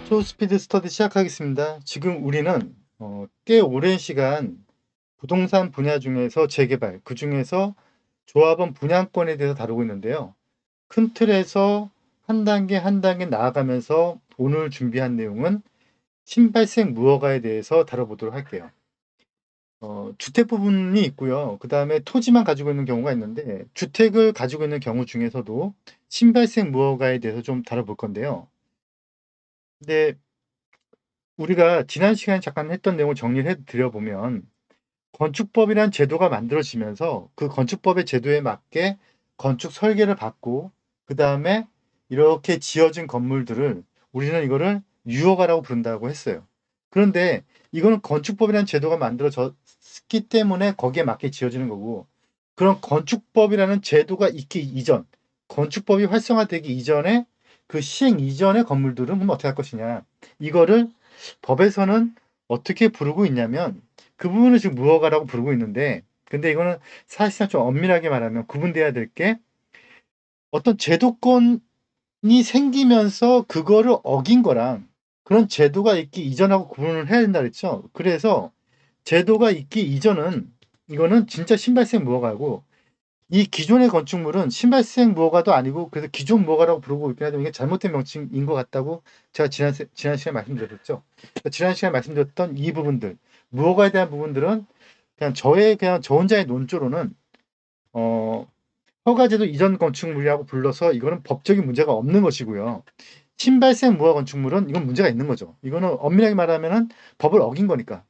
초스피드 스터디 시작하겠습니다. 지금 우리는 꽤 오랜 시간 부동산 분야 중에서 재개발, 그중에서 조합원 분양권에 대해서 다루고 있는데요. 큰 틀에서 한 단계 한 단계 나아가면서 오늘 준비한 내용은 신발생 무허가에 대해서 다뤄보도록 할게요. 주택 부분이 있고요. 그다음에 토지만 가지고 있는 경우가 있는데 주택을 가지고 있는 경우 중에서도 신발생 무허가에 대해서 좀 다뤄볼 건데요. 근데 우리가 지난 시간에 잠깐 했던 내용을 정리를 해 드려 보면 건축법이란 제도가 만들어지면서 그 건축법의 제도에 맞게 건축 설계를 받고 그다음에 이렇게 지어진 건물들을 우리는 이거를 유허가라고 부른다고 했어요. 그런데 이거는 건축법이라는 제도가 만들어졌기 때문에 거기에 맞게 지어지는 거고, 그런 건축법이라는 제도가 있기 이전, 건축법이 활성화되기 이전에 그 시행 이전의 건물들은 그럼 어떻게 할 것이냐. 이거를 법에서는 어떻게 부르고 있냐면 그 부분을 지금 무허가라고 부르고 있는데, 근데 이거는 사실상 좀 엄밀하게 말하면 구분돼야 될 게, 어떤 제도권이 생기면서 그거를 어긴 거랑 그런 제도가 있기 이전하고 구분을 해야 된다 그랬죠. 그래서 제도가 있기 이전은 이거는 진짜 신발생 무허가고, 이 기존의 건축물은 신발생 무허가도 아니고 그래서 기존 무허가라고 부르고 있긴 하지만 이게 잘못된 명칭인 것 같다고 제가 지난 시간에 말씀드렸죠. 지난 시간에 말씀드렸던 이 부분들, 무허가에 대한 부분들은 그냥 저 혼자의 논조로는 어 허가제도 이전 건축물이라고 불러서 이거는 법적인 문제가 없는 것이고요. 신발생 무허가 건축물은 이건 문제가 있는 거죠. 이거는 엄밀하게 말하면은 법을 어긴 거니까.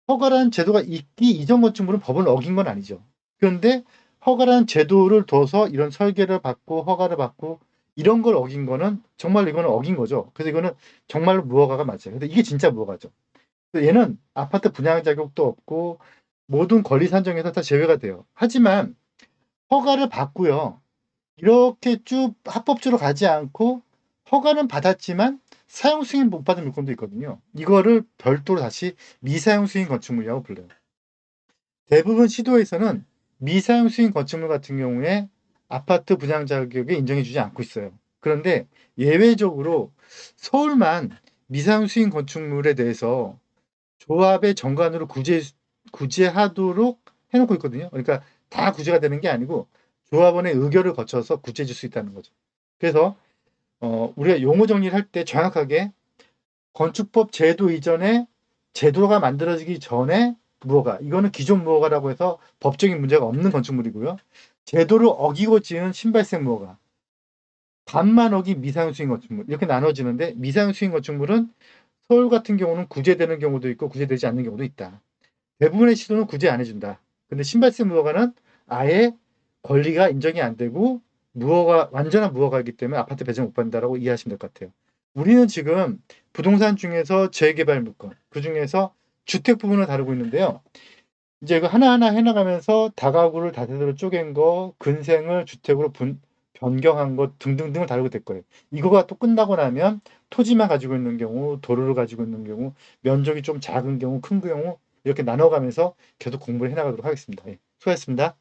허가라는 제도가 있기 이전 건축물은 법을 어긴 건 아니죠. 그런데 허가라는 제도를 둬서 이런 설계를 받고 허가를 받고 이런 걸 어긴 거는 정말 이거는 어긴 거죠. 그래서 이거는 정말로 무허가가 맞아요. 근데 이게 진짜 무허가죠. 얘는 아파트 분양 자격도 없고 모든 권리 산정에서 다 제외가 돼요. 하지만 허가를 받고요. 이렇게 쭉 합법적으로 가지 않고 허가는 받았지만 사용 승인 못 받은 물건도 있거든요. 이거를 별도로 다시 미사용 승인 건축물이라고 불러요. 대부분 시도에서는 미사용 승인 건축물 같은 경우에 아파트 분양 자격에 인정해 주지 않고 있어요. 그런데 예외적으로 서울만 미사용 승인 건축물에 대해서 조합의 정관으로 구제하도록 해놓고 있거든요. 그러니까 다 구제가 되는 게 아니고 조합원의 의결을 거쳐서 구제해 줄 수 있다는 거죠. 그래서 우리가 용어 정리를 할 때 정확하게 건축법 제도 이전에 제도가 만들어지기 전에 무허가, 이거는 기존 무허가라고 해서 법적인 문제가 없는 건축물이고요. 제도를 어기고 지은 신발생 무허가, 반만 어긴 미사용 수익 건축물, 이렇게 나눠지는데 미사용 수익 건축물은 서울 같은 경우는 구제되는 경우도 있고 구제되지 않는 경우도 있다. 대부분의 시도는 구제 안 해준다. 근데 신발세 무허가는 아예 권리가 인정이 안 되고 무허가, 완전한 무허가이기 때문에 아파트 배정 못 받는다라고 이해하시면 될 것 같아요. 우리는 지금 부동산 중에서 재개발 물건, 그 중에서 주택 부분을 다루고 있는데요. 이제 이거 하나하나 해나가면서 다가구를 다세대로 쪼갠 거, 근생을 주택으로 변경한 것 등등등을 다루게 될 거예요. 이거가 또 끝나고 나면 토지만 가지고 있는 경우, 도로를 가지고 있는 경우, 면적이 좀 작은 경우, 큰 경우 이렇게 나눠가면서 계속 공부를 해나가도록 하겠습니다. 예, 수고하셨습니다.